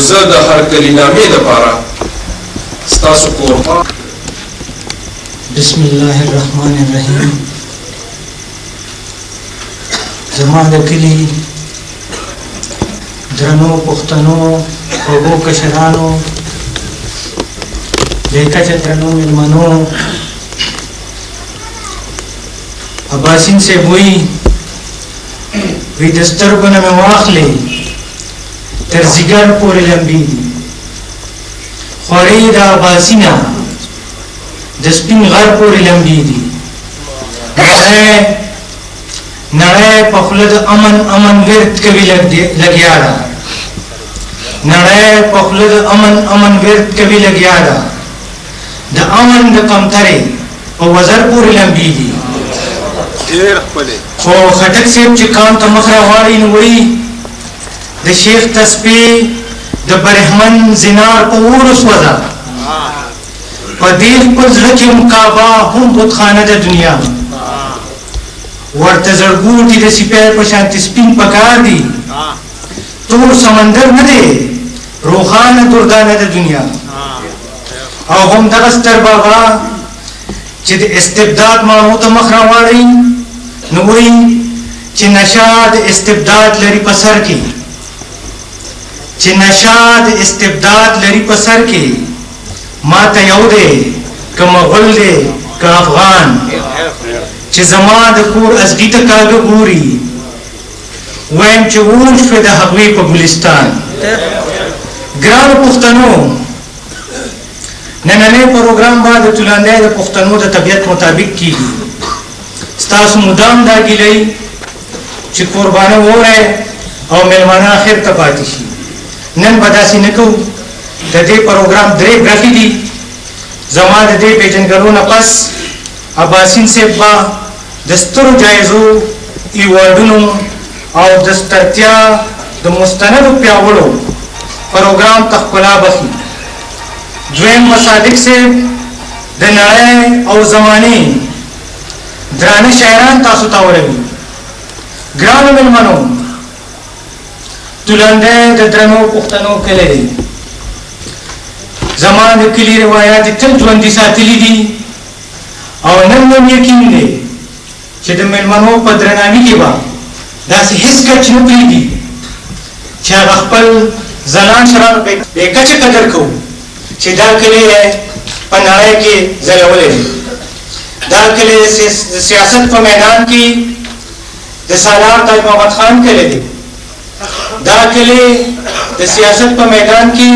زه د هر کلینامې دپاره ستاسو قربان. بسم الله الرحمن الرحیم. زما د کلي درنو پښتنو خوږو کشرانو بې کچه درنو مېلمنو، اباسین صاحب وایي د سترګو نه مې واخلې تر ځیګر پورې لمبې دي، خورې د اباسینه د سپین غر پورې لمبې دي. نړۍ په خوله د امن امن ورد کوي لګیا ده، نړۍ په خوله د امن امن ورد کوي لګیا ده، د امن د کمترې په وزر پورې لمبې دي. خو خټک صاحب چې کام ته مخ راواړي نو وایي د شیخ تسبیح د برهمن زینار په اور وسوځه، په دې خپل زړه کې کعبه هم بتخانه د دنیا، ورته زړګوټي د سپی په شانتې سپین پکار دي، تور سمندر نه دی روښانه دردانه د دنیا. او هم دغه ستر بابا چې د استبداد ماڼو ته مخ راواړي نو وایي چې نشه د استبداد لري په سر کې، چې نشه د استبداد لري په سر کې، ما ته یو دی که مغل دی که افغان، چې زما د کور ازغي ته کاږه ګوري وایم چې اور شوې د هغوی په ګلستان. ګرانو پښتنو، نننی پروګرام به د تولاندی د پښتنو د طبیعت مطابق کیږي. ستاسو مدام دا ګیلئ چې قربانه وره او میلمانه اخر ته پاتې شي. نن به داسې نه کوو. د دې پروګرام درې برخې دي. زما د دې پیژنګلو نه پس اباسین صاحب به د سترو جایزو ایوارډونو او د سترتیا د مستندو پیاوړو پروګرام ته ښکلا بخي. دویم به صادق صاحب د نړۍ او زمانې درانه شاعران تاسو ته وروي. ګرانو مېلمنو، تولاندی د درنو پښتنو کلی دی. زما د کلي روایات تل ژوندي ساتلي دي او نن هم یقین دی چې د مېلمنو په درناوي کې به داسې هېڅ کچ نه پرېږدي چې هغه خپل ځلان شران بې کچه قدر کوو چې دا کلی په نړۍ کې ځلولی دی. دا کلی د سیاست په میدان کې د سالار تاج محمد خان کلی دی. دا کلی د سیاست په میدان کې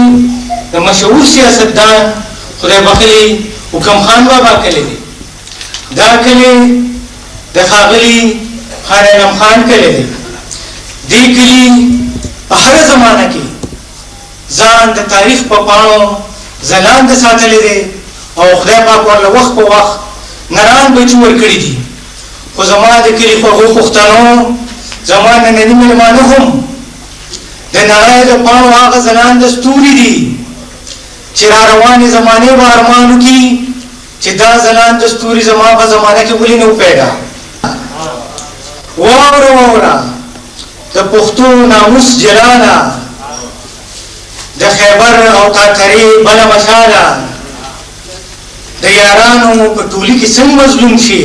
د مشهور سیاستدان خدای بخلي حکم خان بابا کلی دی. دا کلی د ښاغلي خان علم خان کلی دی. دې کلي په هره زمانه کې ځان د تاریخ په پاڼو ځلانده ساتلی دی او خدای پاک ورله وخت په وخت نران بچي ورکړي دي. خو زما د کلي خوږو پښتنو، زما ننني مېلمانه هم د نړۍ د پاڼو هغه ځلانده ستوري دي چې را روانې زمانې به ارمان وکړي چې دا ځلانده ستوري زما په زمانه کې ولې نه پیدا. واوره واوره د پښتو ناموس جلاله، د خیبر او تاترې بله مشاله، د یارانو په ټولي کې څنګه مظلوم شي،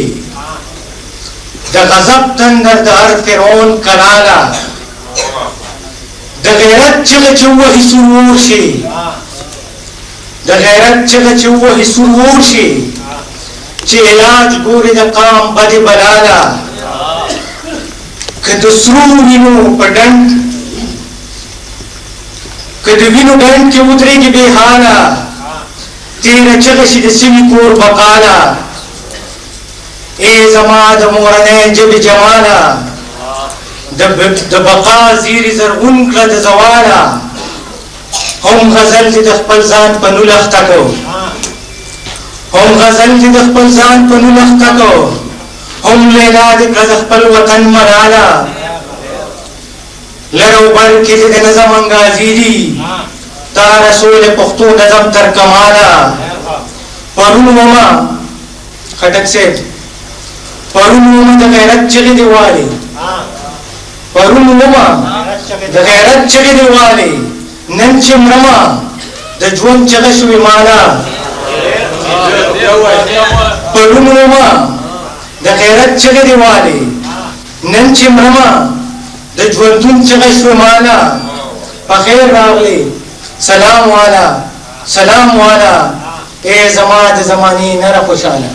د غضب تندر د هر فرعون کلاله، د غیرت چغه چې ووهي سور اور شي، د غیرت چغه چې ووهي سور اور شي، چې علاج ګوري د قام بدې بلاله. که د سرو وینو په ډنډ، که د وینو ډنډ کې ودرېږي بې حاله، تیره چغه شي د سوي کور بقاله. ای زما د مورنۍ ژبې جماله، د بقا زیري زرغون کړه د زواله. هم غزل دې د خپل ځان په نول اخته کو، هم غزل دې د خپل ځان په نول اخته کو، هم لیلا دې کړه د خپل وطن ملاله. لر او بر کې دې د نظم انګازي دي، تا رسول پښتو نظم تر کماله. پرون وما خټک صاحب، پرون وما د غیرت چغې دې والي، پرون وما د غیرت چغې دې والي، نن چې مرمه د ژوند چغه شوې ماله پړون ومه د غیرت چغې دې والې نن چې مرمه د ژوندون چغه شوې ماله په خیر راغلې سلام والا سلام والا اے زما د زمانې نره خوشاله